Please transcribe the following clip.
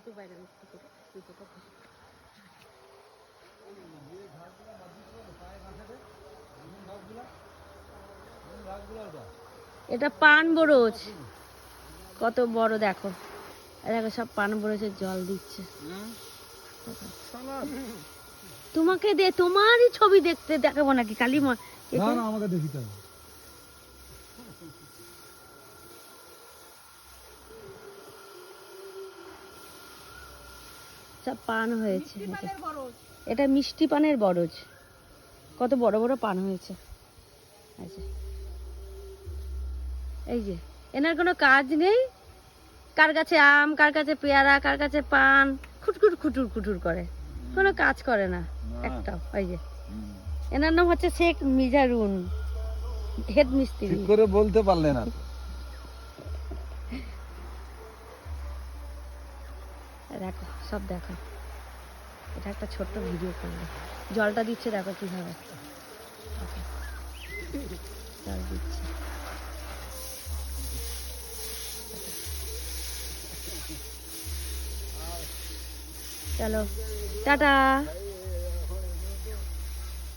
জুতো বাইরে রাখতে করে জুতোটা এটা পান বরজ কত বড় দেখো, দেখো সব পান বরজের জল দিচ্ছে। তোমাকে দে, তোমারই ছবি দেখতে দেখাবো নাকি কালিমা? না না আমাকে দেখিতে হবে। সব পান হয়েছে, এটা মিষ্টি পানের বরজ, কত বড় বড় পান হয়েছে। আচ্ছা এই যে এনার কোনো কাজ নেই, কার কাছে আম, কার কাছে পেয়ারা, কার কাছে পান, খুটখুট খুটুর খুটুর করে, কোনো কাজ করে না একটাও। ওই যে এনার নাম হচ্ছে শেখ মিজারুন, হেড মিস্ত্রি। ঠিক করে বলতে পারলে না। দেখো সব দেখো, এটা একটা ছোট্ট ভিডিও করবে। জলটা দিচ্ছে দেখো কিভাবে জল দিচ্ছে। চলো টাটা।